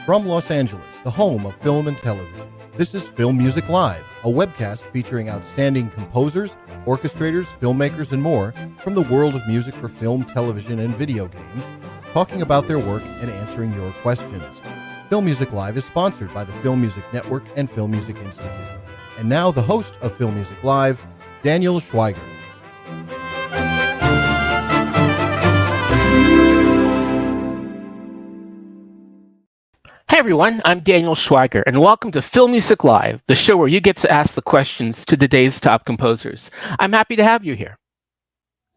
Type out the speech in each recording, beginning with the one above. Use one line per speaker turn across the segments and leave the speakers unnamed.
From Los Angeles, the home of film and television, this is Film Music Live, a webcast featuring outstanding composers, orchestrators, filmmakers, and more from the world of music for film, television, and video games, talking about their work and answering your questions. Film Music Live is sponsored by the Film Music Network and Film Music Institute. And now the host of Film Music Live, Daniel Schweiger.
Hey everyone, I'm Daniel Schweiger, and welcome to Film Music Live, the show where you get to ask the questions to today's top composers. I'm happy to have you here.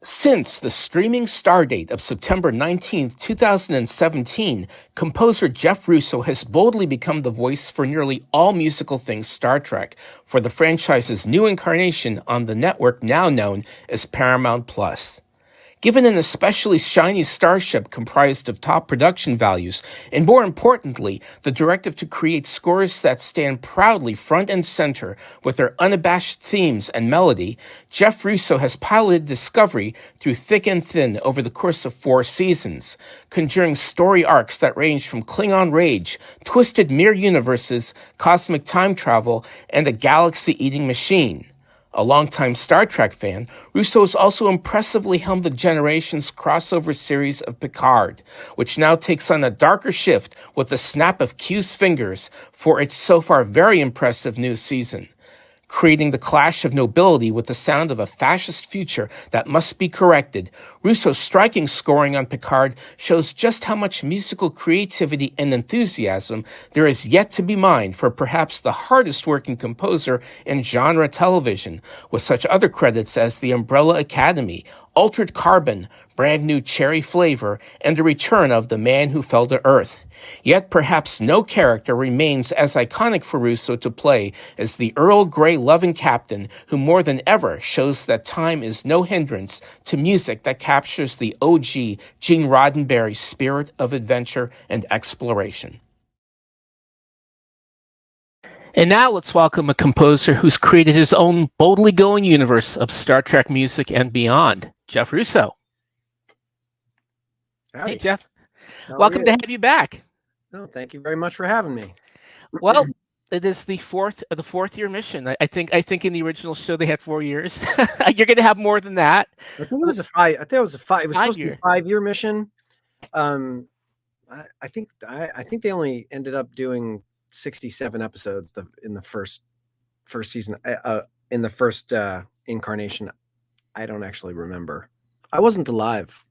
Since the streaming star date of September 19, 2017, composer Jeff Russo has boldly become the voice for nearly all musical things Star Trek for the franchise's new incarnation on the network now known as Paramount+. Given an especially shiny starship comprised of top production values, and more importantly, the directive to create scores that stand proudly front and center with their unabashed themes and melody, Jeff Russo has piloted Discovery through thick and thin over the course of 4 seasons, conjuring story arcs that range from Klingon rage, twisted mirror universes, cosmic time travel, and a galaxy-eating machine. A longtime Star Trek fan, Russo has also impressively helmed the generation's crossover series of Picard, which now takes on a darker shift with the snap of Q's fingers for its so far very impressive new season. Creating the clash of nobility with the sound of a fascist future that must be corrected, Russo's striking scoring on Picard shows just how much musical creativity and enthusiasm there is yet to be mined for perhaps the hardest working composer in genre television, with such other credits as The Umbrella Academy, Altered Carbon, Brand New Cherry Flavor, and the return of The Man Who Fell to Earth. Yet perhaps no character remains as iconic for Russo to play as the Earl Grey loving captain who more than ever shows that time is no hindrance to music that captures the OG Gene Roddenberry spirit of adventure and exploration. And now let's welcome a composer who's created his own boldly going universe of Star Trek music and beyond, Jeff Russo.
Howdy.
Hey, Jeff. Welcome to have you back.
Oh, thank you very much for having me.
Well, it is the fourth year mission. I think in the original show they had 4 years. You're going to have more than that.
I think it was a 5. It was supposed to be a 5-year mission. I think they only ended up doing 67 episodes in the first season. In the first incarnation, I don't actually remember. I wasn't alive.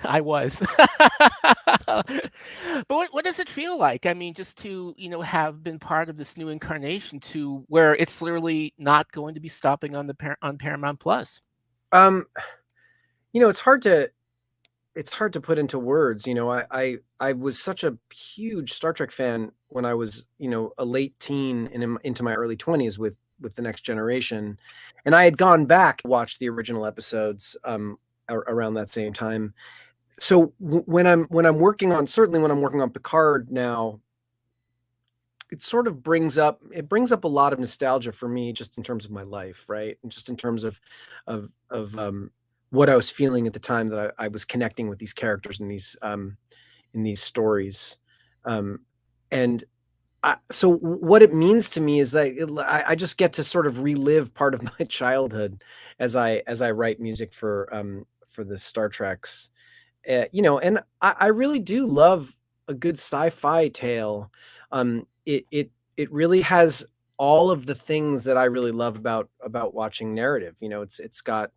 I was. But what does it feel like? I mean, just to, have been part of this new incarnation to where it's literally not going to be stopping on Paramount Plus.
It's hard to put into words. I was such a huge Star Trek fan when I was, a late teen and into my early 20s with The Next Generation. And I had gone back to watch the original episodes around that same time. So when I'm working on Picard now, it sort of brings up a lot of nostalgia for me, just in terms of my life, right? And just in terms of what I was feeling at the time that I was connecting with these characters in these stories. So what it means to me is that I just get to sort of relive part of my childhood as I write music for the Star Treks. And I really do love a good sci-fi tale. It really has all of the things that I really love about watching narrative. It's got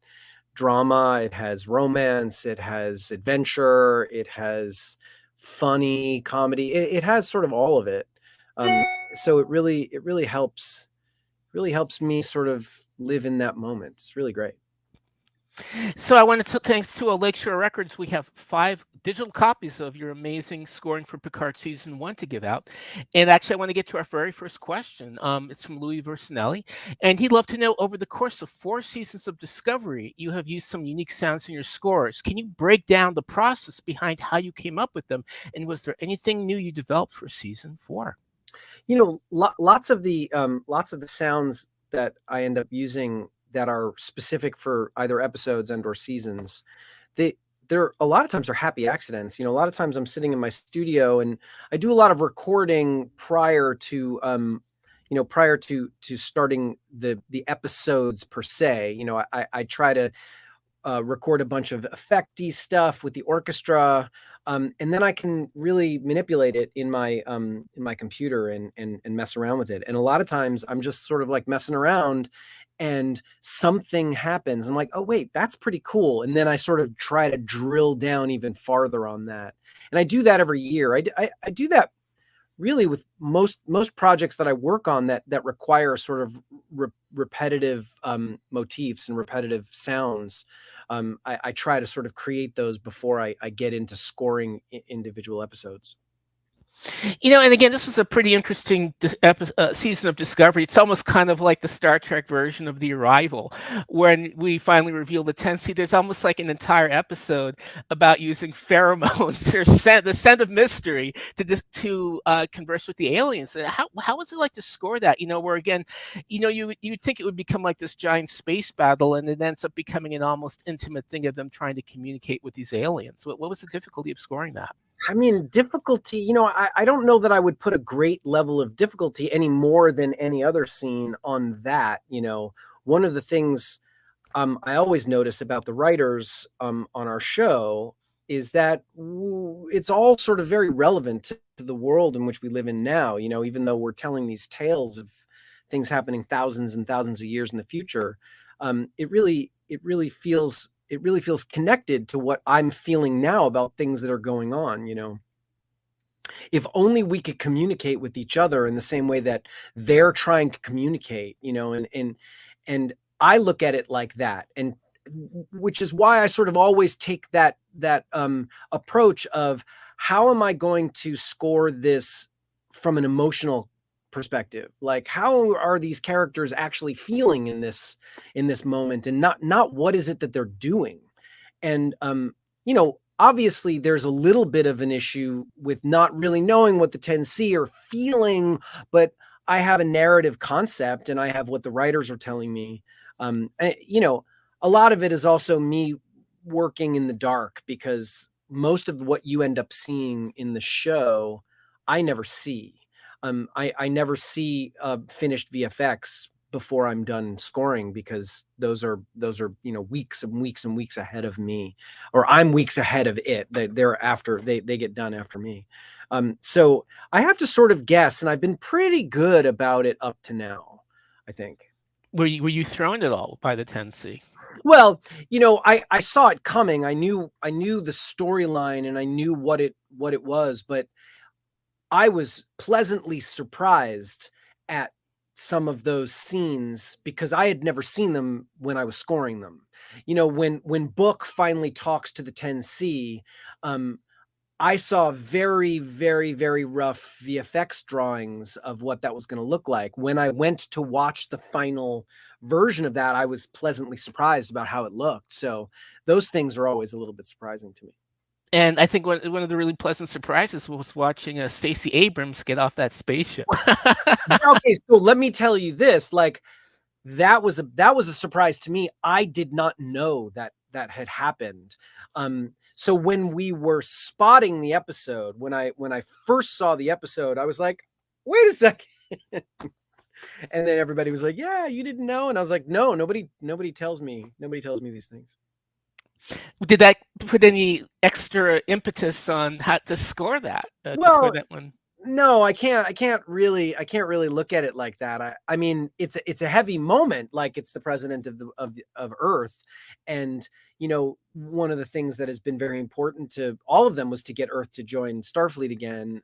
drama, it has romance, it has adventure, it has funny comedy. It has sort of all of it. So it really helps me sort of live in that moment. It's really great.
So I wanted to, thanks to Lakeshore Records, we have 5 digital copies of your amazing scoring for Picard Season 1 to give out. And actually, I want to get to our very first question. It's from Louis Versinelli. And he'd love to know, over the course of 4 seasons of Discovery, you have used some unique sounds in your scores. Can you break down the process behind how you came up with them? And was there anything new you developed for Season 4?
Lots of the sounds that I end up using that are specific for either episodes and or seasons, they they're a lot of times they're happy accidents. You know, a lot of times I'm sitting in my studio and I do a lot of recording prior to prior to starting the episodes per se. You know, I try to record a bunch of effecty stuff with the orchestra, and then I can really manipulate it in my computer and mess around with it. And a lot of times I'm just sort of like messing around, and something happens. I'm like, oh wait, that's pretty cool. And then I sort of try to drill down even farther on that. And I do that every year. I do that really with most projects that I work on that require sort of repetitive motifs and repetitive sounds. I try to sort of create those before I get into scoring individual episodes.
You know, and again, this was a pretty interesting season of Discovery. It's almost kind of like the Star Trek version of The Arrival, when we finally reveal the 10C. There's almost like an entire episode about using pheromones or the scent of mystery to converse with the aliens. How was it like to score that? You know, where again, you know, you'd think it would become like this giant space battle, and it ends up becoming an almost intimate thing of them trying to communicate with these aliens. What was the difficulty of scoring that?
I mean, difficulty, you know, I don't know that I would put a great level of difficulty any more than any other scene on that. You know, one of the things I always notice about the writers on our show is that it's all sort of very relevant to the world in which we live in now. You know, even though we're telling these tales of things happening thousands and thousands of years in the future, it really feels connected to what I'm feeling now about things that are going on. You know, if only we could communicate with each other in the same way that they're trying to communicate, you know, and I look at it like that. And which is why I sort of always take that approach of how am I going to score this from an emotional perspective? Like, how are these characters actually feeling in this moment, and not what is it that they're doing? And you know, obviously there's a little bit of an issue with not really knowing what the 10C are feeling, but I have a narrative concept and I have what the writers are telling me. You know, a lot of it is also me working in the dark, because most of what you end up seeing in the show, I never see. I never see finished VFX before I'm done scoring, because those are you know, weeks and weeks and weeks ahead of me, or I'm weeks ahead of it. They're after they get done after me. So I have to sort of guess, and I've been pretty good about it up to now, I think.
Were you thrown at all by the 10C?
Well, you know, I saw it coming. I knew the storyline, and I knew what it was, but I was pleasantly surprised at some of those scenes because I had never seen them when I was scoring them. You know, when Book finally talks to the 10C, I saw very, very, very rough VFX drawings of what that was going to look like. When I went to watch the final version of that, I was pleasantly surprised about how it looked. So those things are always a little bit surprising to me.
And I think one of the really pleasant surprises was watching Stacey Abrams get off that spaceship.
Okay, so let me tell you this: like, that was a surprise to me. I did not know that had happened. So when we were spotting the episode, when I first saw the episode, I was like, "Wait a second." And then everybody was like, "Yeah, you didn't know," and I was like, "No, nobody tells me these things."
Did that put any extra impetus on how to score that? To score that one?
No, I can't really look at it like that. I mean, it's a heavy moment. Like, it's the president of Earth, and you know, one of the things that has been very important to all of them was to get Earth to join Starfleet again,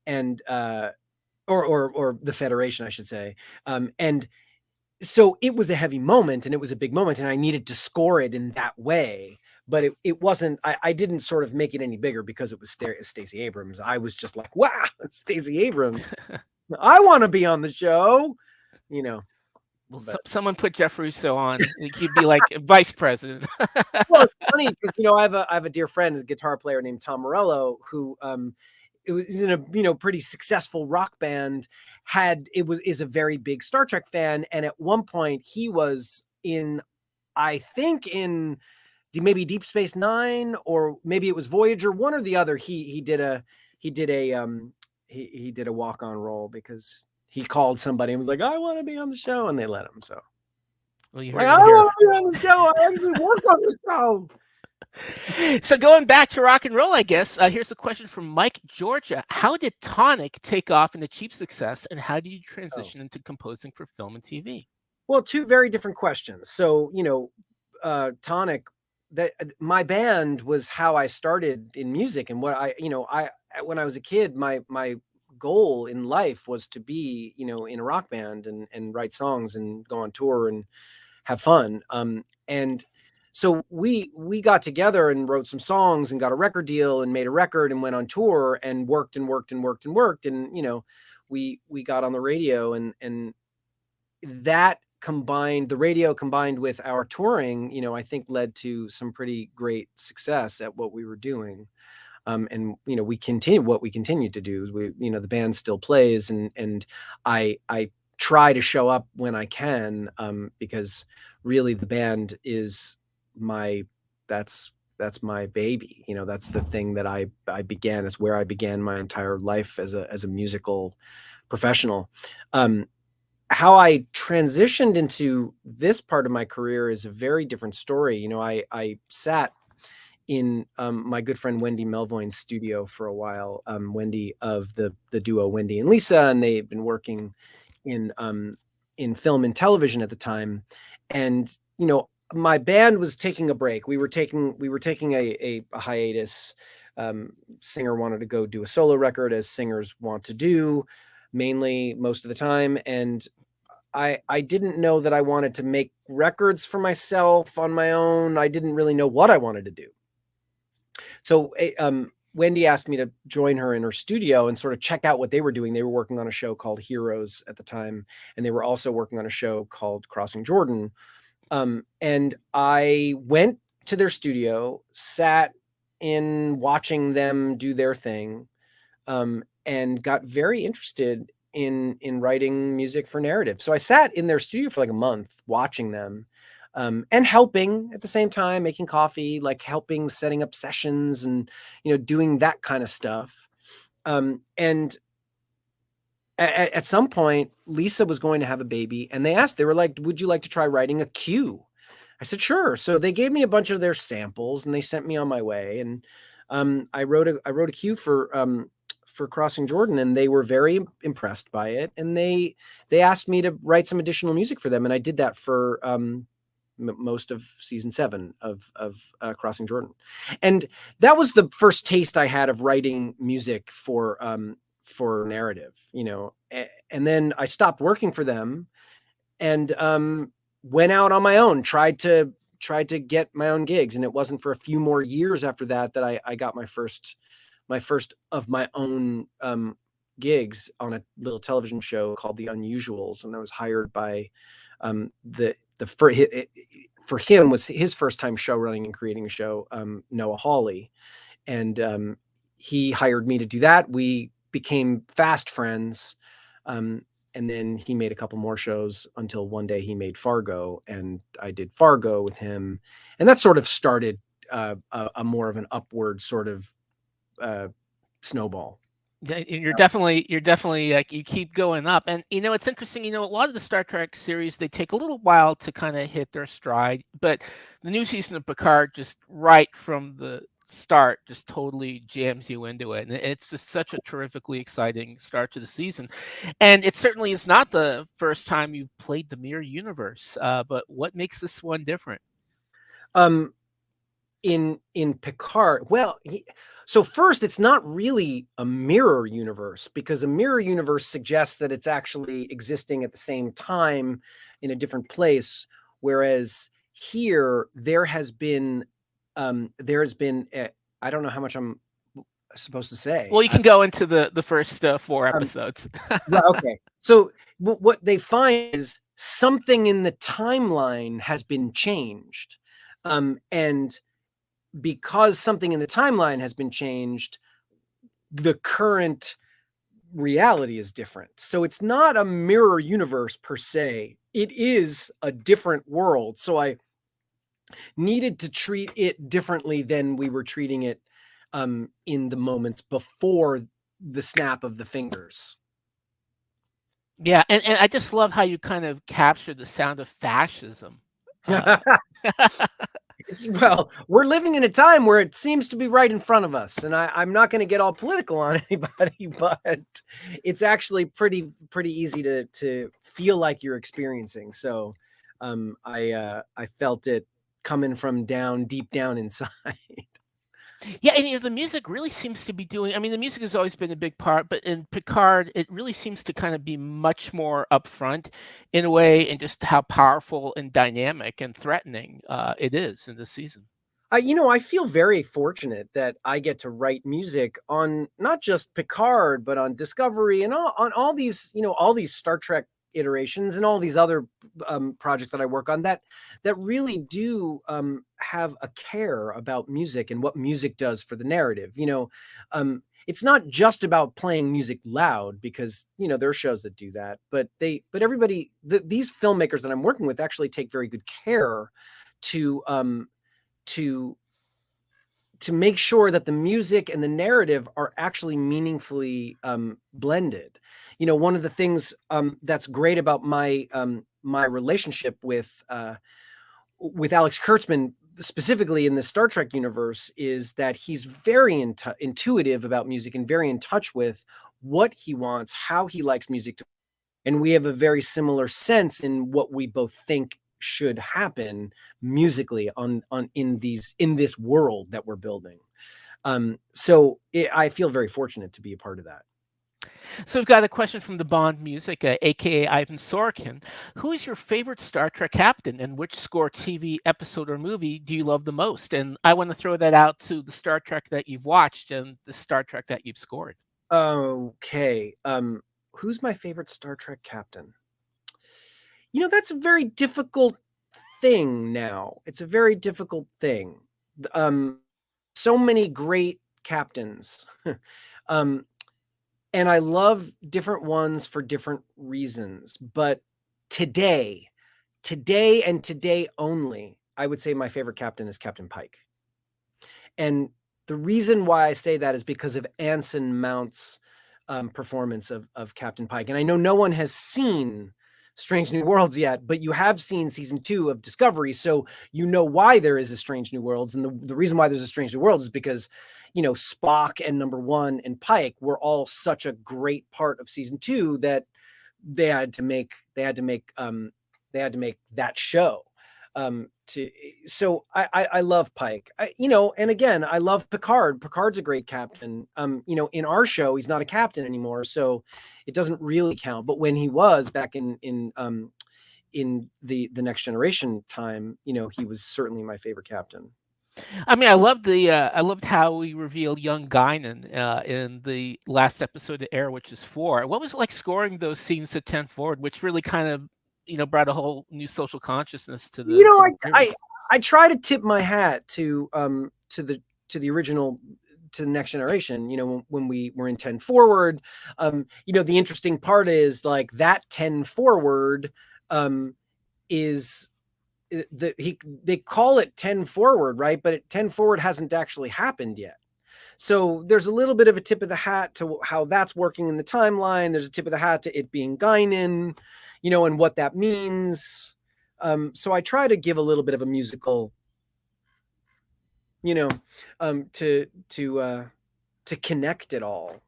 and or the Federation, I should say, and so it was a heavy moment, and it was a big moment, and I needed to score it in that way. But it wasn't, I didn't sort of make it any bigger because it was Stacey Abrams. I was just like, wow, it's Stacey Abrams. I want to be on the show, you know.
Well, someone put Jeff Russo on. He'd be like vice president.
Well, it's funny because, you know, I have a dear friend, a guitar player named Tom Morello, who is in a, you know, pretty successful rock band, is a very big Star Trek fan, and at one point he was in, I think, in maybe Deep Space Nine, or maybe it was Voyager, one or the other. He did a walk-on role because he called somebody and was like, I want to be on the show, and they let him. So,
Well, you
like,
heard
I
it here.
want to be on the show. I actually work on the show.
So going back to rock and roll, I guess, here's a question from Mike, Georgia. How did Tonic take off into cheap success, and how did you transition into composing for film and TV?
Well, two very different questions. So, Tonic, that my band was how I started in music, and what when I was a kid, my goal in life was to be, in a rock band and write songs and go on tour and have fun. And so we got together and wrote some songs and got a record deal and made a record and went on tour and worked and worked and worked and worked. And, we got on the radio, and that the radio combined with our touring, I think led to some pretty great success at what we were doing. And we continue to do is the band still plays, and I try to show up when I can, because really the band is that's my baby. That's the thing that I began. It's where I began my entire life as a musical professional. How I transitioned into this part of my career is a very different story. I sat in my good friend Wendy Melvoin's studio for a while. Wendy of the duo Wendy and Lisa, and they've been working in film and television at the time. And my band was taking a break. We were taking a hiatus. Singer wanted to go do a solo record, as singers want to do, mainly most of the time. And I didn't know that I wanted to make records for myself on my own. I didn't really know what I wanted to do. So Wendy asked me to join her in her studio and sort of check out what they were doing. They were working on a show called Heroes at the time, and they were also working on a show called Crossing Jordan. And I went to their studio, sat in watching them do their thing, and got very interested in writing music for narrative. So I sat in their studio for like a month watching them, and helping at the same time, making coffee, like helping setting up sessions and, doing that kind of stuff. And at some point, Lisa was going to have a baby, and they were like, would you like to try writing a cue? I said, sure. So they gave me a bunch of their samples and they sent me on my way. And I wrote a cue for Crossing Jordan, and they were very impressed by it. And they asked me to write some additional music for them. And I did that for most of season 7 of Crossing Jordan. And that was the first taste I had of writing music for narrative, and then I stopped working for them and went out on my own, tried to get my own gigs. And it wasn't for a few more years after that I got my first of my own gigs on a little television show called The Unusuals. And I was hired by for him was his first time show running and creating a show, Noah Hawley. And he hired me to do that. We became fast friends. And then he made a couple more shows until one day he made Fargo, and I did Fargo with him. And that sort of started a more of an upward sort of snowball.
You're definitely like, you keep going up. And it's interesting, a lot of the Star Trek series, they take a little while to kind of hit their stride, but the new season of Picard, just right from the start, just totally jams you into it. And it's just such a terrifically exciting start to the season. And it certainly is not the first time you've played the mirror universe, but what makes this one different?
In Picard, well, so first, it's not really a mirror universe, because a mirror universe suggests that it's actually existing at the same time in a different place, whereas here there has been I don't know how much I'm supposed to say.
Well, you can go into the first 4 episodes.
Okay. So what they find is something in the timeline has been changed, and because something in the timeline has been changed, the current reality is different. So it's not a mirror universe per se. It is a different world. So needed to treat it differently than we were treating it in the moments before the snap of the fingers.
Yeah, and I just love how you kind of captured the sound of fascism.
Well, we're living in a time where it seems to be right in front of us, and I'm not going to get all political on anybody, but it's actually pretty easy to feel like you're experiencing. So I felt it coming from deep down inside.
Yeah, and the music really seems to be doing. I mean, the music has always been a big part, but in Picard, it really seems to kind of be much more upfront in a way, and just how powerful and dynamic and threatening it is in this season.
I feel very fortunate that I get to write music on not just Picard, but on Discovery and on all these, all these Star Trek iterations and all these other projects that I work on that really do have a care about music and what music does for the narrative. It's not just about playing music loud, because there are shows that do that, but everybody, these filmmakers that I'm working with actually take very good care to to make sure that the music and the narrative are actually meaningfully blended. One of the things that's great about my my relationship with Alex Kurtzman, specifically in the Star Trek universe, is that he's very intuitive about music and very in touch with what he wants, how he likes music to, and we have a very similar sense in what we both think should happen musically in this world that we're building. I feel very fortunate to be a part of that.
So we've got a question from the Bond Music, aka Ivan Sorokin. Who is your favorite Star Trek captain, and which score, TV episode, or movie do you love the most? And I want to throw that out to the Star Trek that you've watched and the Star Trek that you've scored.
Okay. Who's my favorite Star Trek captain? That's a very difficult thing now. It's a very difficult thing. So many great captains. And I love different ones for different reasons. But today and today only, I would say my favorite captain is Captain Pike. And the reason why I say that is because of Anson Mount's performance of Captain Pike. And I know no one has seen Strange New Worlds yet, but you have seen season 2 of Discovery, so you know why there is a Strange New Worlds. And the reason why there's a Strange New Worlds is because, Spock and Number One and Pike were all such a great part of season 2 that they had to make that show. So I love Pike, and again, I love Picard. Picard's a great captain. In our show, he's not a captain anymore, so it doesn't really count. But when he was back in the Next Generation time, he was certainly my favorite captain.
I mean, I loved how we revealed young Guinan in the last episode of Air, which is 4. What was it like scoring those scenes at 10 forward, which really kind of brought a whole new social consciousness to the.
I try to tip my hat to the original, to the Next Generation. When we were in 10 forward, the interesting part is like that 10 forward is they call it 10 forward, right? But 10 forward hasn't actually happened yet. So there's a little bit of a tip of the hat to how that's working in the timeline. There's a tip of the hat to it being Guinan, and what that means. So I try to give a little bit of a musical, to connect it all.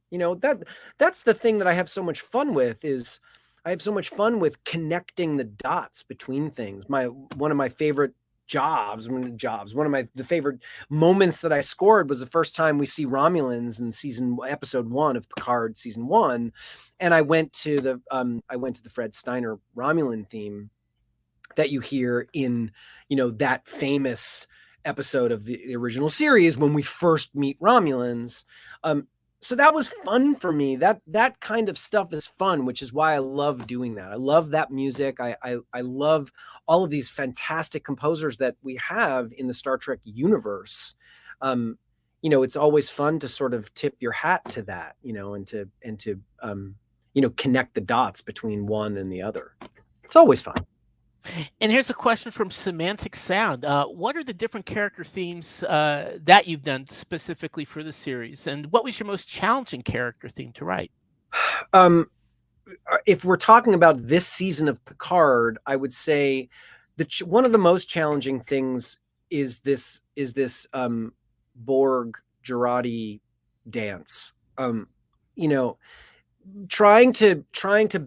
That's the thing that I have so much fun with, is I have so much fun with connecting the dots between things. One of my favorite one of the favorite moments that I scored was the first time we see Romulans in episode 1 of Picard season 1, and I went to the Fred Steiner Romulan theme that you hear in that famous episode of the original series when we first meet Romulans. So that was fun for me. That kind of stuff is fun, which is why I love doing that. I love that music. I love all of these fantastic composers that we have in the Star Trek universe. It's always fun to sort of tip your hat to that, and to connect the dots between one and the other. It's always fun.
And here's a question from Semantic Sound. What are the different character themes that you've done specifically for the series? And what was your most challenging character theme to write?
If we're talking about this season of Picard, I would say one of the most challenging things is this Borg Gerati dance. You know, trying to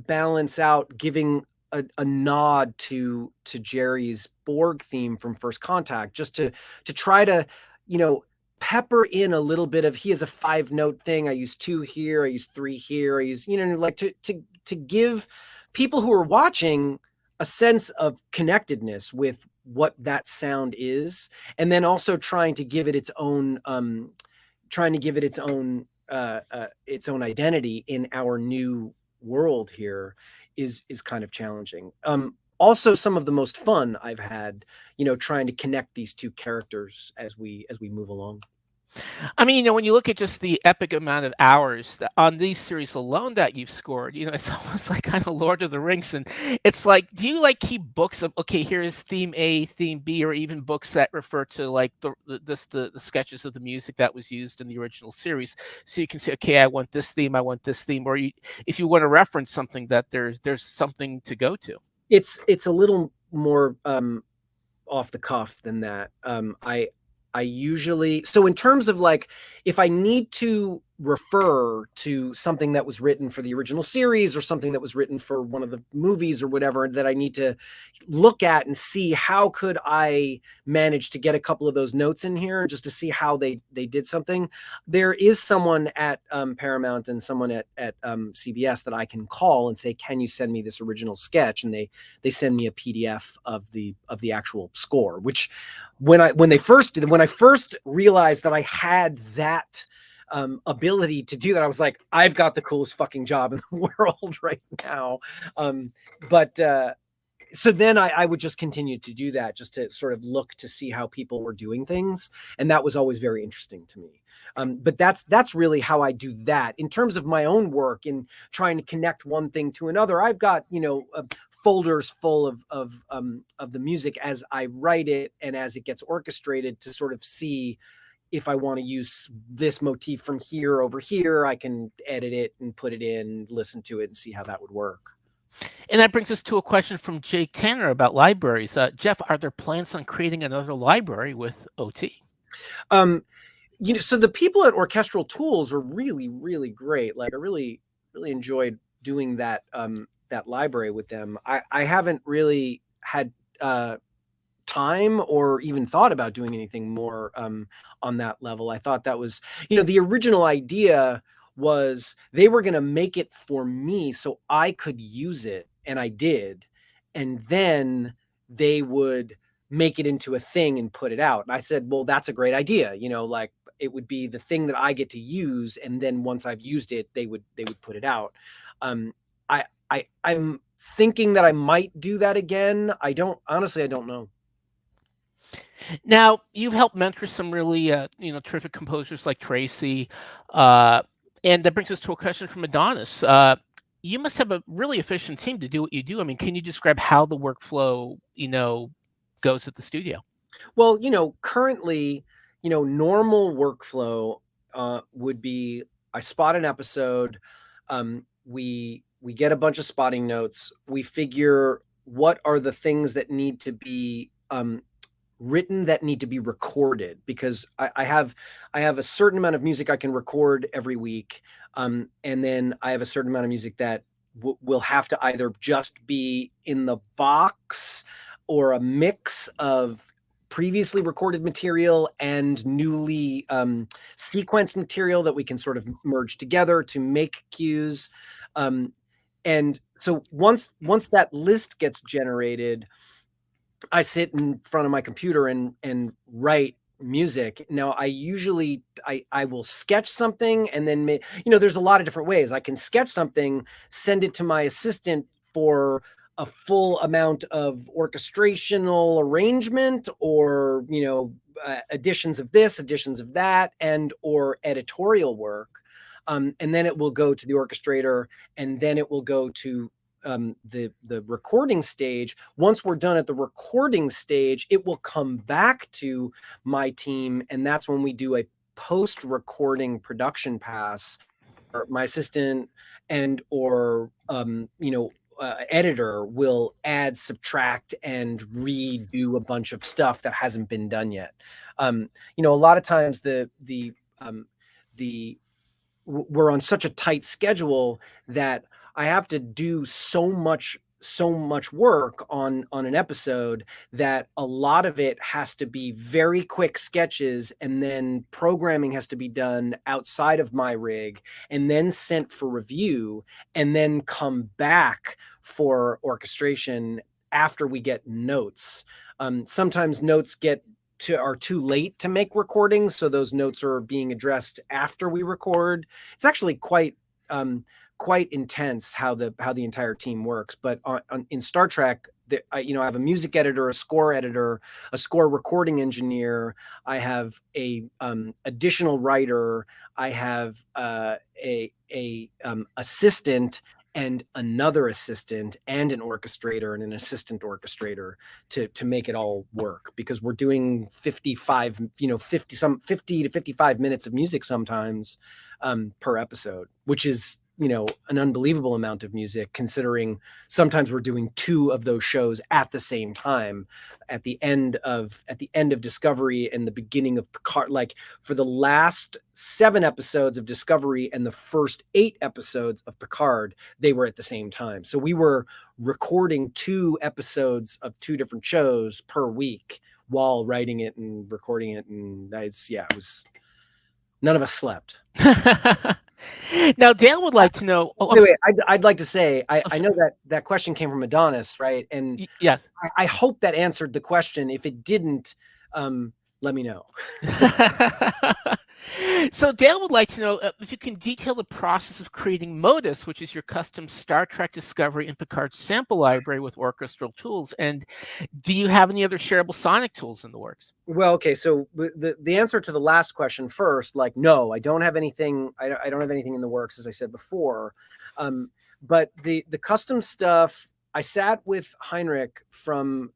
balance out giving a nod to Jerry's Borg theme from First Contact, just to try to, pepper in a little bit of, he has a 5-note thing. I use 2 here, I use 3 here, I use, like to give people who are watching a sense of connectedness with what that sound is, and then also trying to give it its own identity in our new world here is kind of challenging. Also, some of the most fun I've had, trying to connect these two characters as we move along.
I mean, when you look at just the epic amount of hours on these series alone that you've scored, it's almost like kind of Lord of the Rings. And it's like, do you like keep books of, okay, here's theme A, theme B, or even books that refer to like the sketches of the music that was used in the original series? So you can say, okay, I want this theme, or if you want to reference something, that there's something to go to.
It's a little more off the cuff than that. I usually, so in terms of like, if I need to refer to something that was written for the original series or something that was written for one of the movies or whatever, that I need to look at and see how could I manage to get a couple of those notes in here just to see how they did something. There is someone at Paramount and someone at CBS that I can call and say, can you send me this original sketch? And they send me a PDF of the actual score, which when I first realized that I had that ability to do that, I was like, I've got the coolest fucking job in the world right now. So then I would just continue to do that, just to sort of look to see how people were doing things. And that was always very interesting to me. But that's really how I do that. In terms of my own work in trying to connect one thing to another, I've got, folders full of the music as I write it and as it gets orchestrated, to sort of see if I want to use this motif from here over here, I can edit it and put it in, listen to it, and see how that would work.
And that brings us to a question from Jake Tanner about libraries. Jeff, are there plans on creating another library with OT?
So the people at Orchestral Tools are really, really great. Like, I really, really enjoyed doing that that library with them. I haven't really had time or even thought about doing anything more on that level. I thought that was, the original idea was they were going to make it for me so I could use it, and I did, and then they would make it into a thing and put it out. And I said, well, that's a great idea. Like, it would be the thing that I get to use, and then once I've used it, they would put it out. I'm thinking that I might do that again. I don't know.
Now, you've helped mentor some really, terrific composers like Tracy, and that brings us to a question from Adonis. You must have a really efficient team to do what you do. I mean, can you describe how the workflow, goes at the studio?
Well, currently, normal workflow would be, I spot an episode, we get a bunch of spotting notes, we figure what are the things that need to be written, that need to be recorded, because I have a certain amount of music I can record every week, and then I have a certain amount of music that will have to either just be in the box or a mix of previously recorded material and newly sequenced material that we can sort of merge together to make cues. And so once that list gets generated, I sit in front of my computer and write music. Now, I usually I will sketch something, and then there's a lot of different ways I can sketch something, send it to my assistant for a full amount of orchestrational arrangement, or additions of this, additions of that, and or editorial work. And then it will go to the orchestrator, and then it will go to the recording stage. Once we're done at the recording stage, it will come back to my team, and that's when we do a post-recording production pass. Or my assistant and or editor will add, subtract, and redo a bunch of stuff that hasn't been done yet. A lot of times we're on such a tight schedule that I have to do so much work on an episode that a lot of it has to be very quick sketches, and then programming has to be done outside of my rig and then sent for review and then come back for orchestration after we get notes. Sometimes notes are too late to make recordings, so those notes are being addressed after we record. It's actually quite intense how the entire team works. But in Star Trek, I have a music editor, a score editor, a score recording engineer. I have a additional writer. I have a assistant and another assistant and an orchestrator and an assistant orchestrator to make it all work, because we're doing 50 to 55 minutes of music sometimes per episode, which is an unbelievable amount of music, considering sometimes we're doing 2 of those shows at the same time, at the end of Discovery and the beginning of Picard. Like, for the last 7 episodes of Discovery and the first 8 episodes of Picard, they were at the same time. So we were recording 2 episodes of 2 different shows per week while writing it and recording it, and it was none of us slept.
Now, Dan would like to know.
I'd like to say, I know that question came from Adonis, right? And
yes,
I hope that answered the question. If it didn't, let me know.
So Dan would like to know if you can detail the process of creating Modus, which is your custom Star Trek Discovery and Picard sample library with orchestral tools. And do you have any other shareable sonic tools in the works?
Well, okay, so the answer to the last question first, like, no, I don't have anything. I don't have anything in the works, as I said before. But the custom stuff, I sat with Heinrich from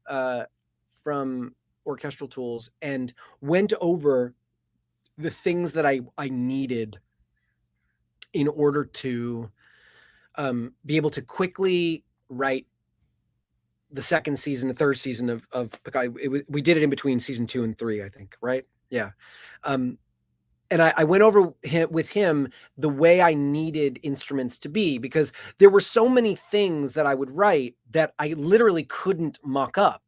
Orchestral Tools and went over the things that I needed in order to be able to quickly write the second season, the third season of Picard. We did it in between season 2 and 3, I think, right? Yeah. And I went over with him the way I needed instruments to be, because there were so many things that I would write that I literally couldn't mock up.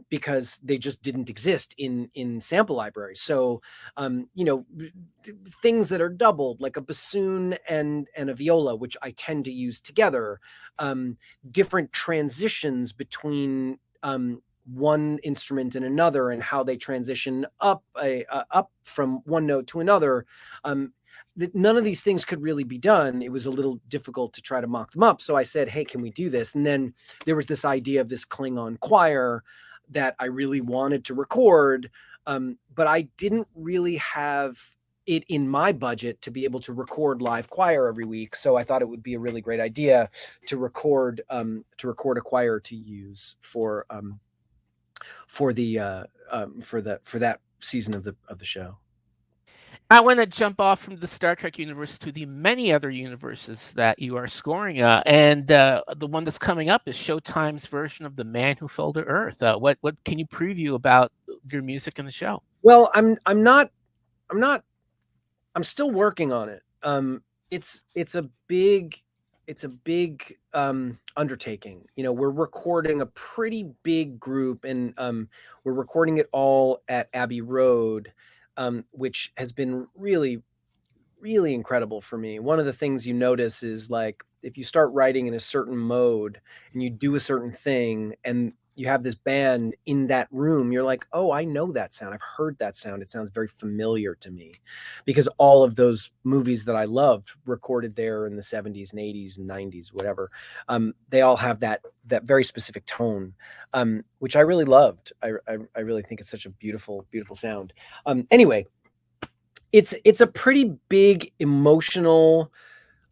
Because they just didn't exist in sample libraries. So, things that are doubled, like a bassoon and a viola, which I tend to use together, different transitions between one instrument and another, and how they transition up from one note to another. None of these things could really be done. It was a little difficult to try to mock them up. So I said, hey, can we do this? And then there was this idea of this Klingon choir that I really wanted to record, but I didn't really have it in my budget to be able to record live choir every week. So I thought it would be a really great idea to record a choir to use for that season of the show.
I want to jump off from the Star Trek universe to the many other universes that you are scoring, and the one that's coming up is Showtime's version of The Man Who Fell to Earth. What can you preview about your music in the show?
Well, I'm still working on it. It's a big undertaking. We're recording a pretty big group, and we're recording it all at Abbey Road. Which has been really, really incredible for me. One of the things you notice is, like, if you start writing in a certain mode and you do a certain thing and you have this band in that room, you're like, oh, I know that sound. I've heard that sound. It sounds very familiar to me, because all of those movies that I loved recorded there in the 70s and 80s and 90s, whatever. They all have that very specific tone, which I really loved. I really think it's such a beautiful, beautiful sound. Anyway, it's a pretty big, emotional,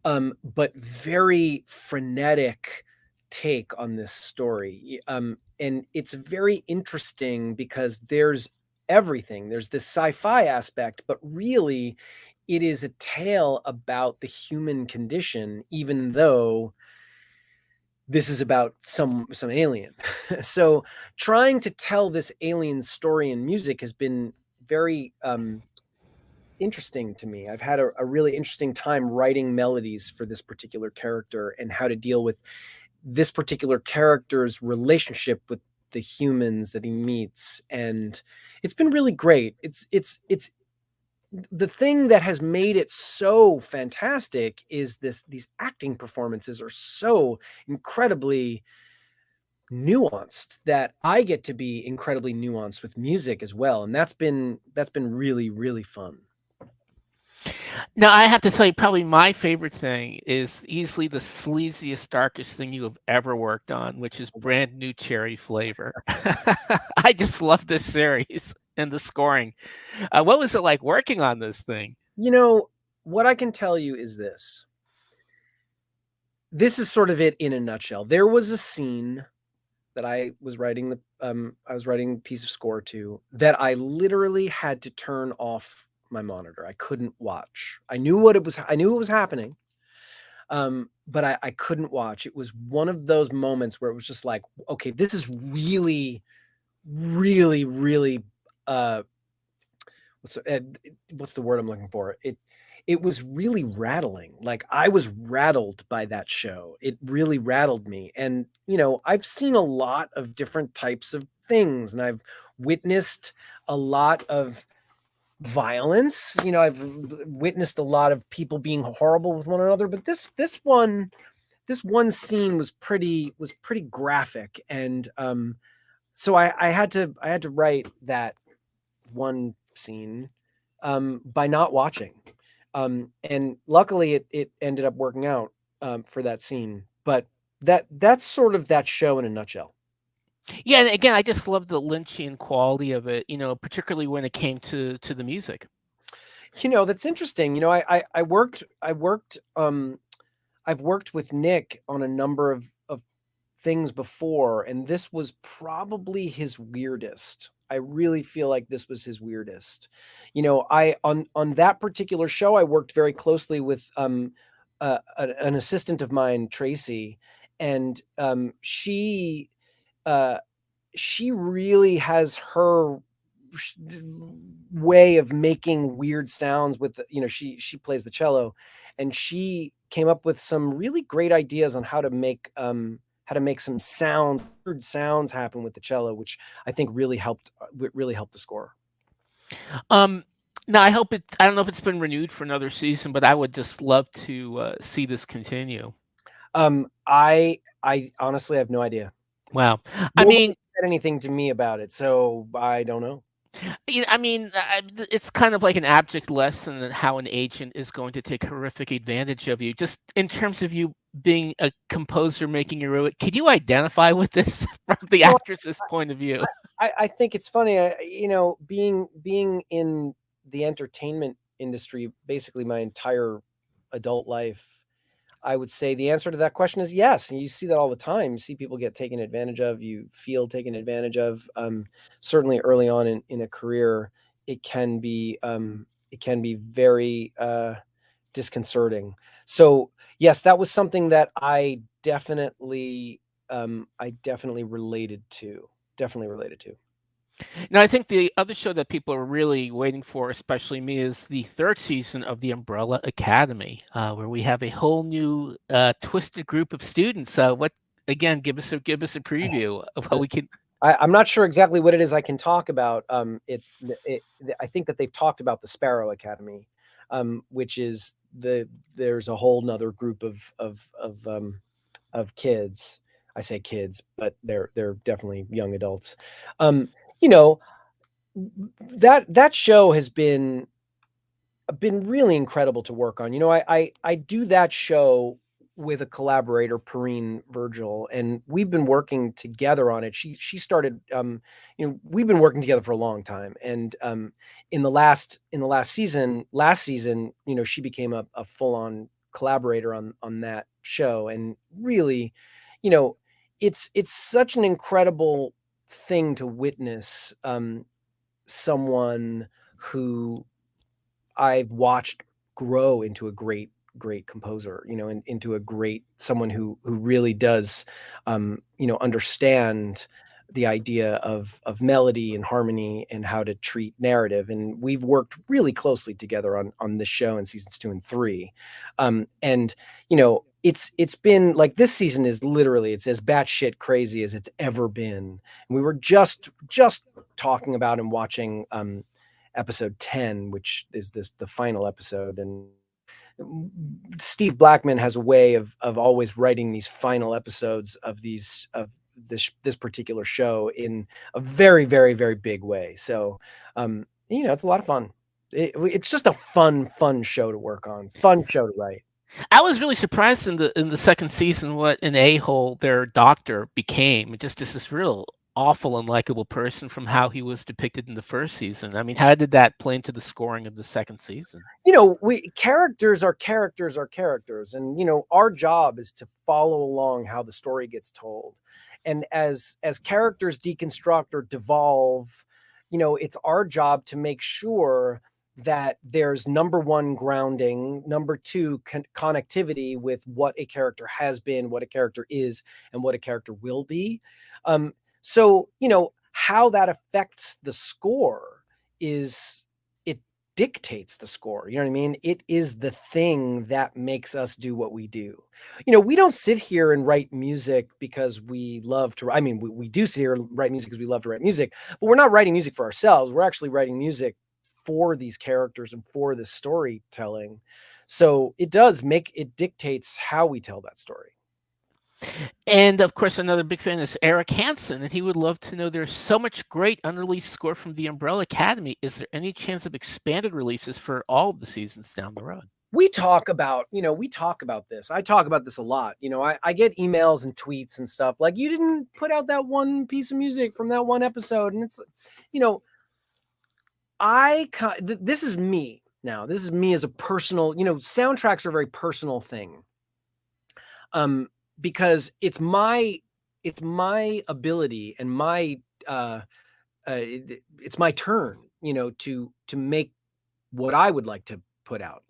but very frenetic take on this story. And it's very interesting because there's everything. There's this sci-fi aspect, but really it is a tale about the human condition, even though this is about some alien. So trying to tell this alien story in music has been very interesting to me. I've had a really interesting time writing melodies for this particular character and how to deal with this particular character's relationship with the humans that he meets. And it's been really great. It's the thing that has made it so fantastic is these acting performances are so incredibly nuanced that I get to be incredibly nuanced with music as well. And that's been really, really fun.
Now, I have to tell you, probably my favorite thing is easily the sleaziest, darkest thing you have ever worked on, which is Brand New Cherry Flavor. I just love this series and the scoring. What was it like working on this thing?
You know, what I can tell you is this. This is sort of it in a nutshell. There was a scene that I was writing a piece of score to that I literally had to turn off my monitor. I couldn't watch. I knew it was happening. But I couldn't watch. It was one of those moments where it was just like, okay, this is really, really, really, what's the word I'm looking for? It was really rattling. Like I was rattled by that show. It really rattled me. And, I've seen a lot of different types of things and I've witnessed a lot of violence. I've witnessed a lot of people being horrible with one another, but this one scene was pretty graphic. And, so I had to write that one scene, by not watching. And luckily it ended up working out, for that scene, but that's sort of that show in a nutshell.
Yeah, and again, I just love the Lynchian quality of it, particularly when it came to the music.
That's interesting. I've worked with Nick on a number of things before, and this was probably his weirdest. I really feel like this was his weirdest. On that particular show, I worked very closely with an assistant of mine, Tracy, and she really has her way of making weird sounds with she plays the cello, and she came up with some really great ideas on how to make some weird sounds happen with the cello, which I think really helped the score.
Now I don't know if it's been renewed for another season, but I would just love to see this continue.
I honestly have no idea.
Wow.
Nobody said anything to me about it, so I don't know.
It's kind of like an abject lesson in how an agent is going to take horrific advantage of you, just in terms of you being a composer making your own. Can you identify with this from the actress's point of view?
I think it's funny, being in the entertainment industry basically my entire adult life. I would say the answer to that question is yes. And you see that all the time. You see people get taken advantage of. You feel taken advantage of. Certainly early on in a career, it can be very disconcerting. So yes, that was something that I definitely related to.
Now, I think the other show that people are really waiting for, especially me, is the third season of The Umbrella Academy, where we have a whole new twisted group of students. Give us a preview of what we can.
I'm not sure exactly what it is I can talk about. I think that they've talked about the Sparrow Academy, which is there's a whole nother group of kids. I say kids, but they're definitely young adults. That show has been really incredible to work on. I do that show with a collaborator, Perrine Virgil, and we've been working together on it. She started, we've been working together for a long time. And in the last season, she became a full-on collaborator on that show. And really, you know, it's such an incredible thing to witness, someone who I've watched grow into a great composer, and into a great someone who really does, understand the idea of melody and harmony and how to treat narrative. And we've worked really closely together on this show in seasons 2 and 3. And it's been like, this season is literally, it's as batshit crazy as it's ever been. And we were just talking about and watching episode 10, which is the final episode. And Steve Blackman has a way of always writing these final episodes of this particular show in a very, very, very big way. So it's a lot of fun. It's just a fun show to work on, fun show to write.
I was really surprised in the second season what an a-hole their doctor became. Just this real awful, unlikable person from how he was depicted in the first season. I mean, how did that play into the scoring of the second season?
Characters are characters, and our job is to follow along how the story gets told. And as characters deconstruct or devolve, it's our job to make sure that there's, number one, grounding, number two, connectivity with what a character has been, what a character is, and what a character will be. So, how that affects the score is, it dictates the score. You know what I mean? It is the thing that makes us do what we do. We don't sit here and write music because we love to. I mean, we do sit here and write music because we love to write music, but we're not writing music for ourselves. We're actually writing music for these characters and for this storytelling. So it dictates how we tell that story.
And of course, another big fan is Eric Hansen, and he would love to know, there's so much great unreleased score from the Umbrella Academy. Is there any chance of expanded releases for all of the seasons down the road?
We talk about this. I talk about this a lot. I get emails and tweets and stuff like, you didn't put out that one piece of music from that one episode. And it's, this is me now. This is me as a personal, soundtracks are a very personal thing. Because it's my ability and my it's my turn, to make what I would like to put out.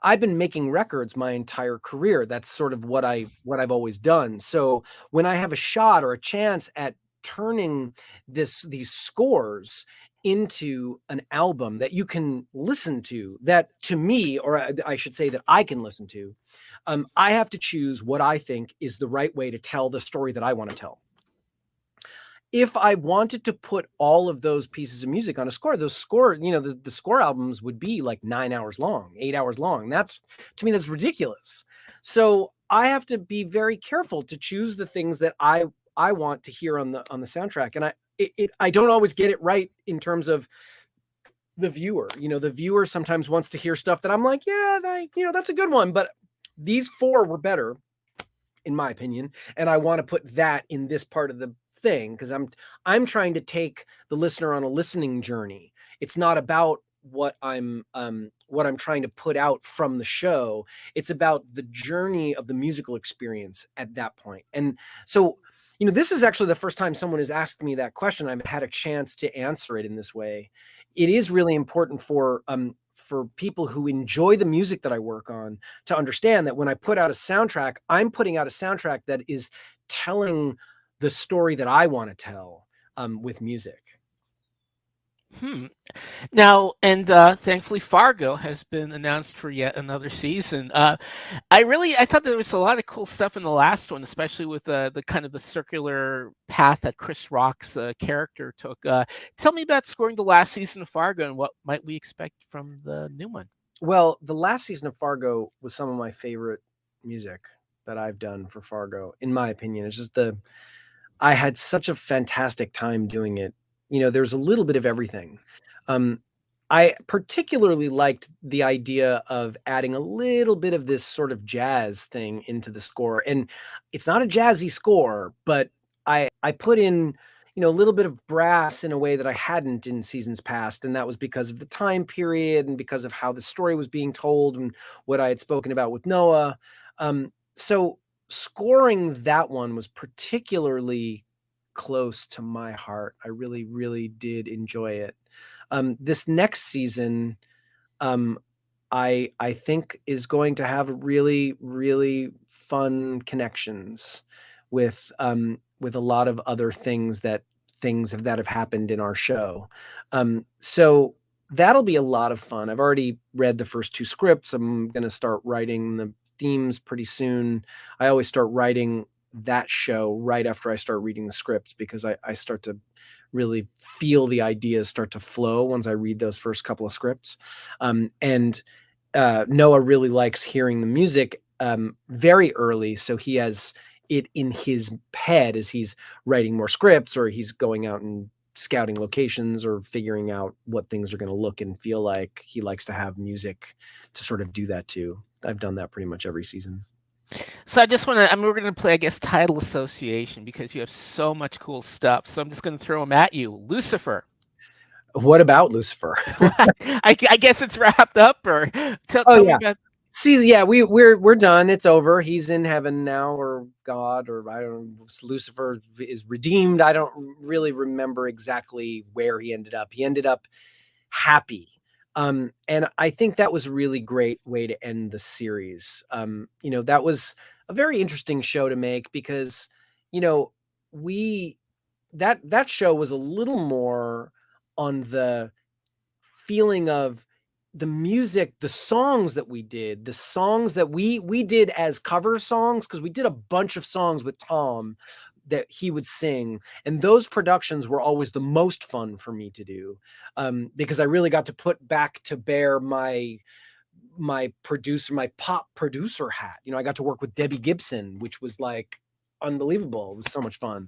I've been making records my entire career. That's sort of what I've always done. So when I have a shot or a chance at turning these scores into an album that you can listen to, that to me, or I should say that I can listen to, I have to choose what I think is the right way to tell the story that I want to tell. If I wanted to put all of those pieces of music on a score, the score albums would be like 9 hours long, 8 hours long. To me, that's ridiculous. So I have to be very careful to choose the things that I want to hear on the soundtrack. And I don't always get it right in terms of the viewer. The viewer sometimes wants to hear stuff that I'm like, yeah, that's a good one. But these 4 were better, in my opinion. And I want to put that in this part of the thing, because I'm trying to take the listener on a listening journey. It's not about what I'm trying to put out from the show. It's about the journey of the musical experience at that point. And so, this is actually the first time someone has asked me that question. I've had a chance to answer it in this way. It is really important for people who enjoy the music that I work on to understand that when I put out a soundtrack, I'm putting out a soundtrack that is telling the story that I want to tell with music.
Now, and thankfully, Fargo has been announced for yet another season. I thought there was a lot of cool stuff in the last one, especially with the kind of the circular path that Chris Rock's character took. Tell me about scoring the last season of Fargo, and what might we expect from the new one?
Well, the last season of Fargo was some of my favorite music that I've done for Fargo, in my opinion. It's just I had such a fantastic time doing it. There's a little bit of everything. I particularly liked the idea of adding a little bit of this sort of jazz thing into the score. And it's not a jazzy score, but I put in, a little bit of brass in a way that I hadn't in seasons past. And that was because of the time period and because of how the story was being told and what I had spoken about with Noah. So scoring that one was particularly close to my heart. I really, really did enjoy it. This next season, I think is going to have really, really fun connections with a lot of other things that have happened in our show. So that'll be a lot of fun. I've already read the first 2 scripts. I'm going to start writing the themes pretty soon. I always start writing that show right after I start reading the scripts, because I start to really feel the ideas start to flow once I read those first couple of scripts. And Noah really likes hearing the music very early, so he has it in his head as he's writing more scripts, or he's going out and scouting locations or figuring out what things are going to look and feel like. He likes to have music to sort of do that too. I've done that pretty much every season.
So I just want to, we're going to play, I guess, title association, because you have so much cool stuff. So I'm just going to throw them at you. Lucifer.
What about Lucifer?
I guess it's wrapped up, or tell me about.
See, yeah, we're done. It's over. He's in heaven now, or God, or I don't know. Lucifer is redeemed. I don't really remember exactly where he ended up. He ended up happy. And I think that was a really great way to end the series. That was a very interesting show to make, because, that show was a little more on the feeling of the music, the songs that we did, we did as cover songs, because we did a bunch of songs with Tom that he would sing, and those productions were always the most fun for me to do, because I really got to put back to bear my pop producer hat. I got to work with Debbie Gibson, which was like unbelievable. It was so much fun.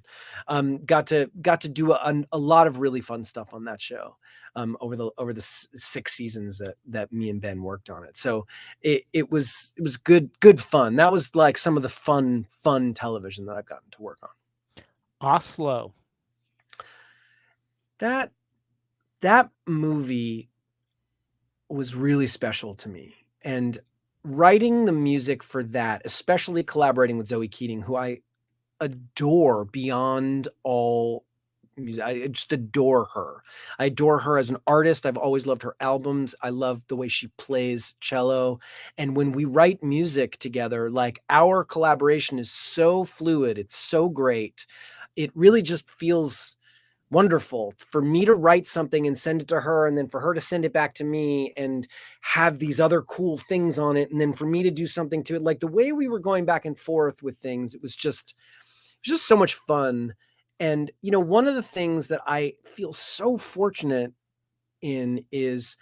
Got to do a lot of really fun stuff on that show over the 6 seasons that me and Ben worked on it. So it was good fun. That was like some of the fun television that I've gotten to work on.
Oslo.
That movie was really special to me, and writing the music for that, especially collaborating with Zoe Keating, who I adore beyond all music. I just adore her. I adore her as an artist. I've always loved her albums. I love the way she plays cello. And when we write music together, like, our collaboration is so fluid. It's so great. It really just feels wonderful for me to write something and send it to her, and then for her to send it back to me and have these other cool things on it, and then for me to do something to it. Like, the way we were going back and forth with things, it was just so much fun. And one of the things that I feel so fortunate in is,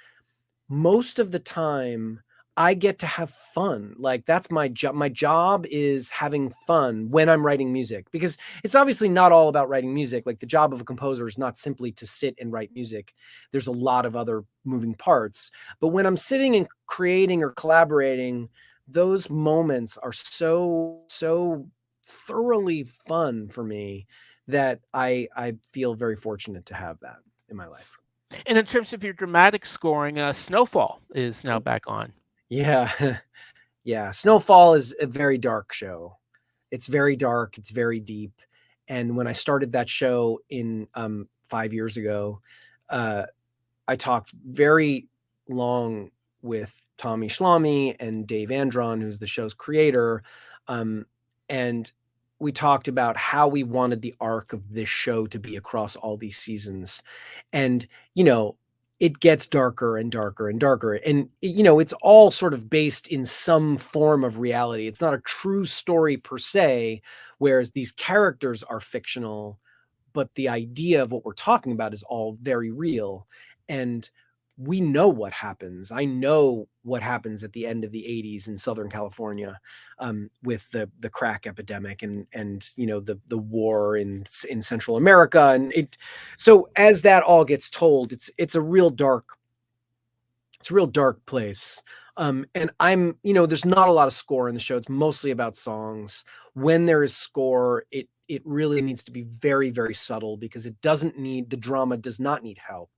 most of the time, I get to have fun. Like, that's my job. My job is having fun when I'm writing music, because it's obviously not all about writing music. Like, the job of a composer is not simply to sit and write music. There's a lot of other moving parts. But when I'm sitting and creating or collaborating, those moments are so thoroughly fun for me that I feel very fortunate to have that in my life.
And in terms of your dramatic scoring, Snowfall is now back on.
Yeah. Yeah. Snowfall is a very dark show. It's very dark. It's very deep. And when I started that show in 5 years ago, I talked very long with Tommy Schlamme and Dave Andron, who's the show's creator. And we talked about how we wanted the arc of this show to be across all these seasons. And, it gets darker and darker and darker. And, it's all sort of based in some form of reality. It's not a true story per se, whereas these characters are fictional, but the idea of what we're talking about is all very real. And we know what happens. I know what happens at the end of the 80s in Southern California, with the crack epidemic and the war in Central America. And so as that all gets told, it's a real dark place. And there's not a lot of score in the show. It's mostly about songs. When there is score, it really needs to be very, very subtle, because the drama does not need help.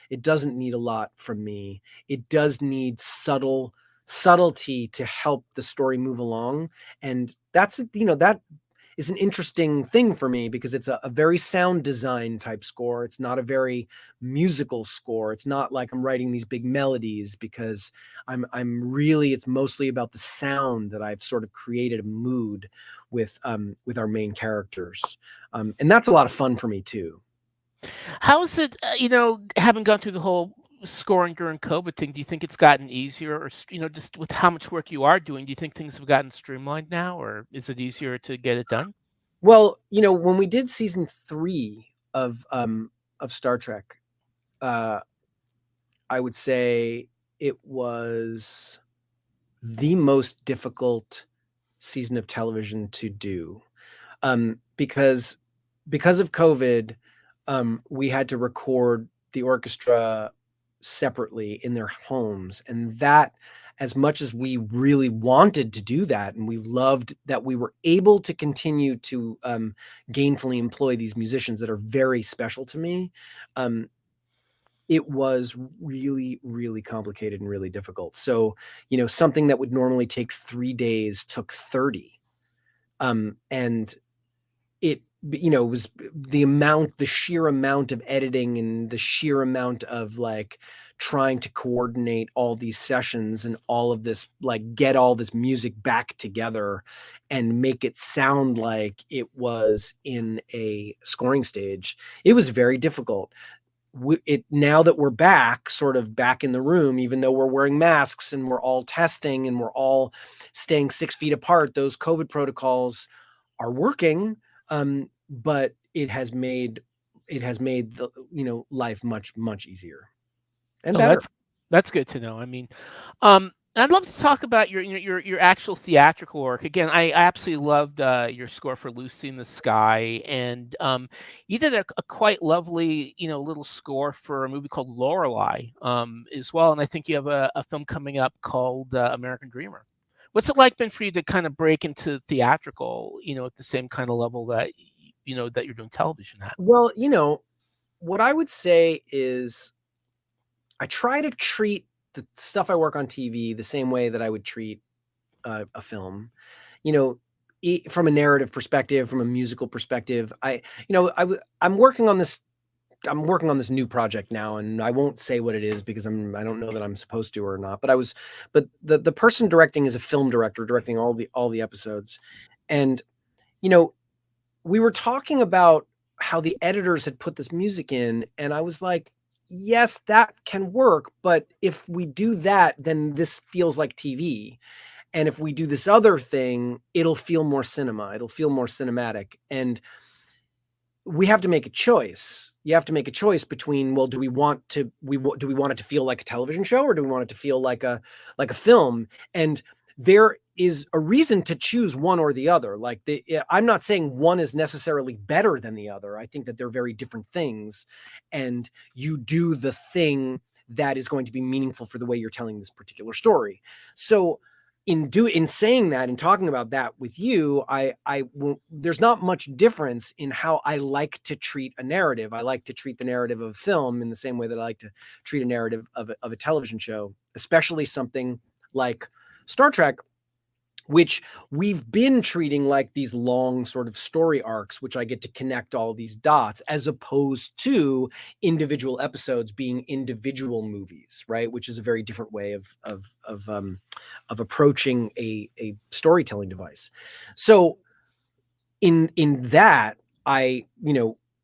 It doesn't need a lot from me. It does need subtle subtlety to help the story move along. And that's, that is an interesting thing for me, because it's a very sound design type score. It's not a very musical score. It's not like I'm writing these big melodies, because I'm really, it's mostly about the sound that I've sort of created a mood with our main characters. And that's a lot of fun for me too.
How is it, having gone through the whole scoring during COVID thing, do you think it's gotten easier, or, just with how much work you are doing, do you think things have gotten streamlined now, or is it easier to get it done?
Well, when we did season 3 of Star Trek, I would say it was the most difficult season of television to do, because of COVID. We had to record the orchestra separately in their homes, and that, as much as we really wanted to do that, and we loved that we were able to continue to gainfully employ these musicians that are very special to me, it was really, really complicated and really difficult. So, something that would normally take 3 days took 30. And it, was the sheer amount of editing, and the sheer amount of like trying to coordinate all these sessions and all of this, like get all this music back together and make it sound like it was in a scoring stage. It was very difficult. Now that we're back, sort of back in the room, even though we're wearing masks and we're all testing and we're all staying 6 feet apart, those COVID protocols are working. But it has made the, life much, much easier and better.
That's good to know. I mean, I'd love to talk about your actual theatrical work. Again, I absolutely loved your score for Lucy in the Sky, and you did a quite lovely, little score for a movie called Lorelei, as well. And I think you have a film coming up called American Dreamer. What's it like been for you to kind of break into theatrical, at the same kind of level that that you're doing television at?
Well, what I would say is I try to treat the stuff I work on TV the same way that I would treat a film. From a narrative perspective, from a musical perspective. I'm working on this. I'm working on this new project now, and I won't say what it is because I don't know that I'm supposed to or not. But the person directing is a film director directing all the episodes, and we were talking about how the editors had put this music in, and I was like, yes, that can work, but if we do that, then this feels like TV. And if we do this other thing, it'll feel more cinema. It'll feel more cinematic. And we have to make a choice. You have to make a choice between, well, do we want it to feel like a television show, or do we want it to feel like a film? And there is a reason to choose one or the other. I'm not saying one is necessarily better than the other. I think that they're very different things, and you do the thing that is going to be meaningful for the way you're telling this particular story. So in saying that and talking about that with you, there's not much difference in how I like to treat a narrative. I like to treat the narrative of a film in the same way that I like to treat a narrative of a television show, especially something like Star Trek, which we've been treating like these long sort of story arcs, which I get to connect all these dots, as opposed to individual episodes being individual movies, right? Which is a very different way of approaching a storytelling device. So in that, I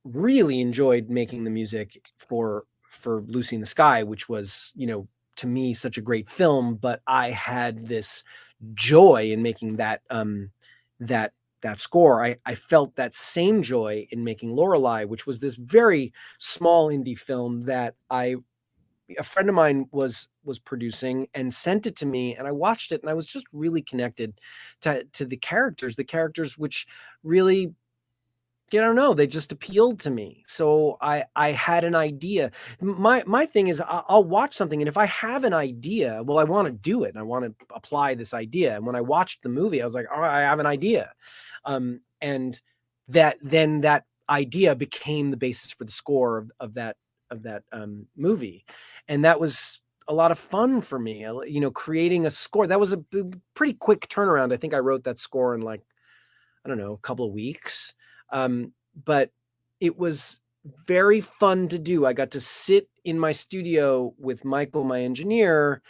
really enjoyed making the music for Lucy in the Sky, which was to me such a great film. But I had this joy in making that score. I felt that same joy in making Lorelei, which was this very small indie film that a friend of mine was producing and sent it to me, and I watched it, and I was just really connected to the characters which really, I don't know, they just appealed to me. So I had an idea. My thing is, I'll watch something, and if I have an idea, well, I want to do it, and I want to apply this idea. And when I watched the movie, I was like, oh, I have an idea. And that idea became the basis for the score of that movie. And that was a lot of fun for me. You know, creating a score, that was a pretty quick turnaround. I think I wrote that score in like, I don't know, a couple of weeks. But it was very fun to do. I got to sit in my studio with Michael, my engineer,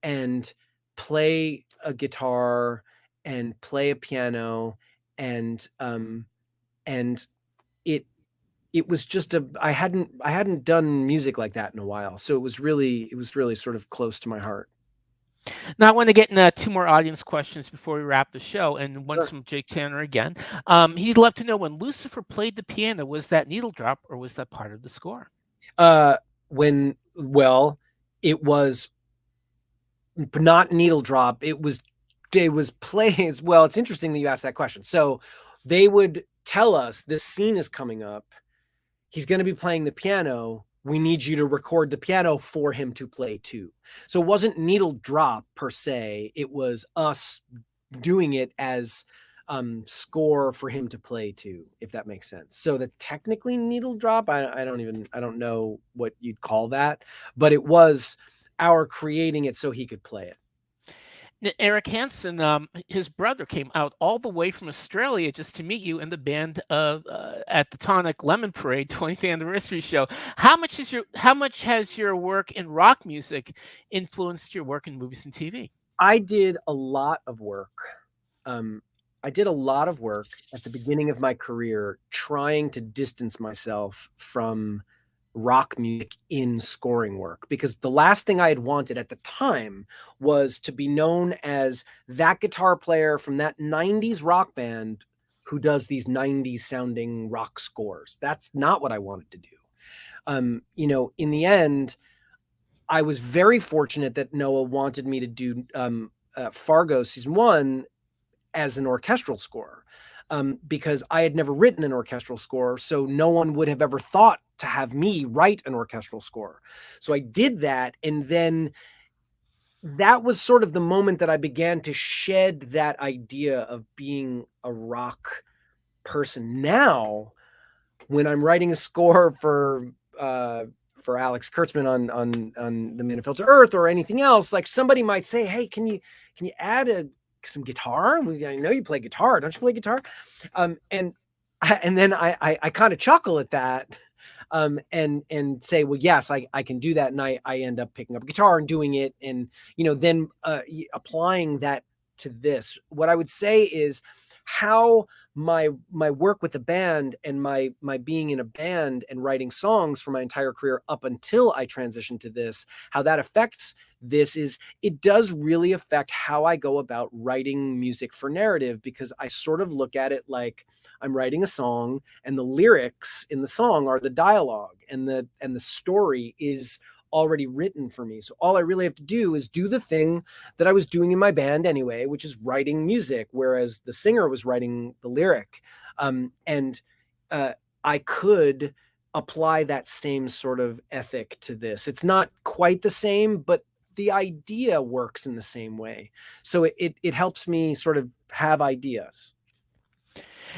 and play a guitar and play a piano, and it was just I hadn't done music like that in a while. So it was really sort of close to my heart.
Now, I want to get into 2 more audience questions before we wrap the show, and one's
Sure.
from Jake Tanner again. He'd love to know, when Lucifer played the piano, was that needle drop or was that part of the score?
It was not needle drop. It was playing. Well, it's interesting that you asked that question. So they would tell us, this scene is coming up. He's going to be playing the piano. We need you to record the piano for him to play too. So it wasn't needle drop per se. It was us doing it as score for him to play to, if that makes sense. So the technically needle drop, I don't know what you'd call that, but it was our creating it so he could play it.
Eric Hansen, his brother, came out all the way from Australia just to meet you in the band at the Tonic Lemon Parade 20th anniversary show. How much has your work in rock music influenced your work in movies and TV?
I did a lot of work. I did a lot of work at the beginning of my career trying to distance myself from rock music in scoring work, because the last thing I had wanted at the time was to be known as that guitar player from that 90s rock band who does these 90s sounding rock scores. That's not what I wanted to do. You know, in the end, I was very fortunate that Noah wanted me to do Fargo season 1 as an orchestral score, because I had never written an orchestral score, so no one would have ever thought to have me write an orchestral score. So I did that, and then that was sort of the moment that I began to shed that idea of being a rock person. Now, when I'm writing a score for Alex Kurtzman on The Man Who Fell to Earth or anything else, like somebody might say, "Hey, can you add some guitar? I know you play guitar. Don't you play guitar?" And then I kind of chuckle at that, and say, well, yes, I can do that. And I end up picking up a guitar and doing it. And, you know, then applying that to this. What I would say is how my work with the band and my being in a band and writing songs for my entire career up until I transitioned to this, how that affects this is it does really affect how I go about writing music for narrative, because I sort of look at it like I'm writing a song and the lyrics in the song are the dialogue, and the story is already written for me. So all I really have to do is do the thing that I was doing in my band anyway, which is writing music, whereas the singer was writing the lyric. I could apply that same sort of ethic to this. It's not quite the same, but the idea works in the same way. So it helps me sort of have ideas.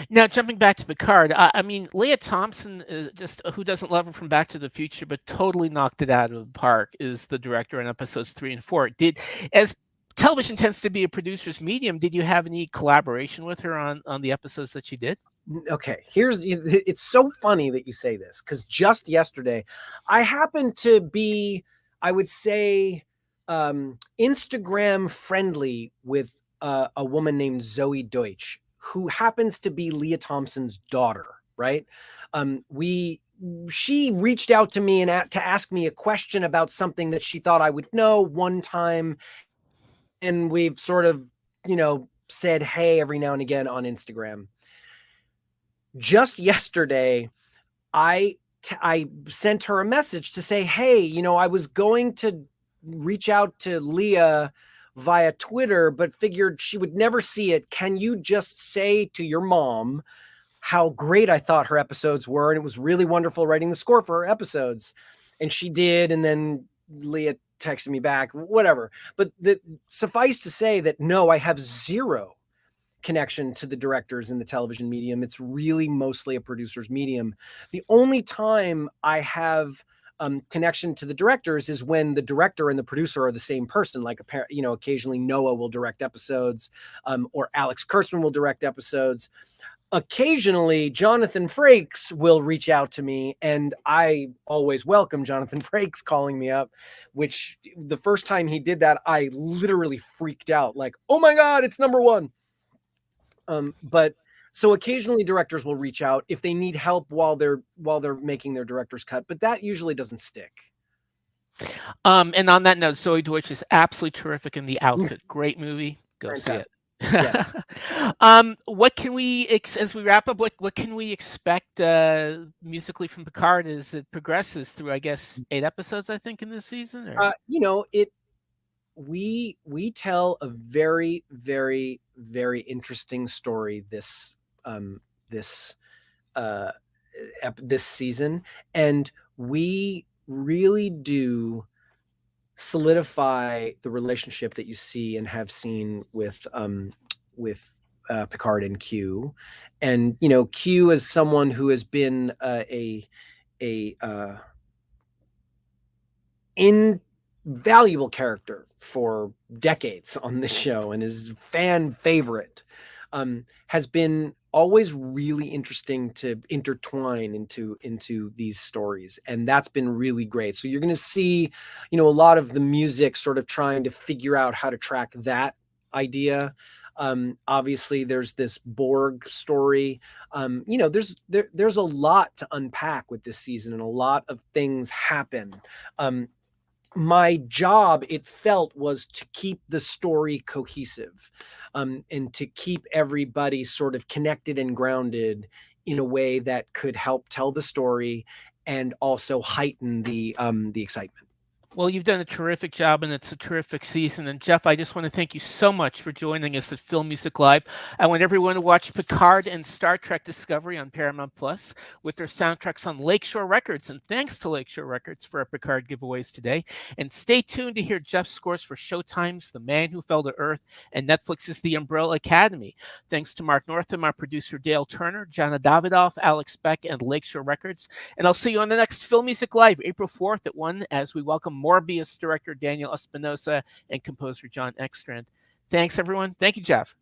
Now, jumping back to Picard, I mean, Leah Thompson, just who doesn't love her from Back to the Future, but totally knocked it out of the park, is the director in episodes 3 and 4. As television tends to be a producer's medium, did you have any collaboration with her on the episodes that she did?
Okay, it's so funny that you say this, because just yesterday, I happened to be, I would say, Instagram friendly with a woman named Zoe Deutsch, who happens to be Leah Thompson's daughter, right? She reached out to me and to ask me a question about something that she thought I would know one time. And we've sort of, you know, said hey every now and again on Instagram. Just yesterday, I sent her a message to say, hey, you know, I was going to reach out to Leah via Twitter, but figured she would never see it. Can you just say to your mom how great I thought her episodes were? And it was really wonderful writing the score for her episodes. And she did. And then Leah texted me back, whatever. But suffice to say that no, I have zero connection to the directors in the television medium. It's really mostly a producer's medium. The only time I have connection to the directors is when the director and the producer are the same person. Like, occasionally Noah will direct episodes, or Alex Kurtzman will direct episodes. Occasionally, Jonathan Frakes will reach out to me, and I always welcome Jonathan Frakes calling me up, which the first time he did that, I literally freaked out, like, oh my God, it's number one. But so occasionally directors will reach out if they need help while they're making their director's cut, but that usually doesn't stick.
And on that note, Zoe Deutsch is absolutely terrific in The Outfit. Great movie. Go
Fantastic.
see it.
Yes.
What can we, as we wrap up, what can we expect musically from Picard as it progresses through, I guess, 8 episodes, I think, in this season? Or?
We tell a very, very, very interesting story this season, and we really do solidify the relationship that you see and have seen with Picard and Q. And Q is someone who has been a invaluable character for decades on this show and is fan favorite, has been always really interesting to intertwine into these stories, and that's been really great. So you're going to see a lot of the music sort of trying to figure out how to track that idea. Obviously there's this Borg story. There's a lot to unpack with this season, and a lot of things happen. My job, it felt, was to keep the story cohesive, and to keep everybody sort of connected and grounded in a way that could help tell the story and also heighten the excitement.
Well, you've done a terrific job, and it's a terrific season. And Jeff, I just want to thank you so much for joining us at Film Music Live. I want everyone to watch Picard and Star Trek Discovery on Paramount Plus with their soundtracks on Lakeshore Records. And thanks to Lakeshore Records for our Picard giveaways today. And stay tuned to hear Jeff's scores for Showtime's The Man Who Fell to Earth and Netflix's The Umbrella Academy. Thanks to Mark Northam, our producer Dale Turner, Jana Davidoff, Alex Beck, and Lakeshore Records. And I'll see you on the next Film Music Live, April 4th at 1, as we welcome Morbius director Daniel Espinosa and composer John Ekstrand. Thanks, everyone. Thank you, Jeff.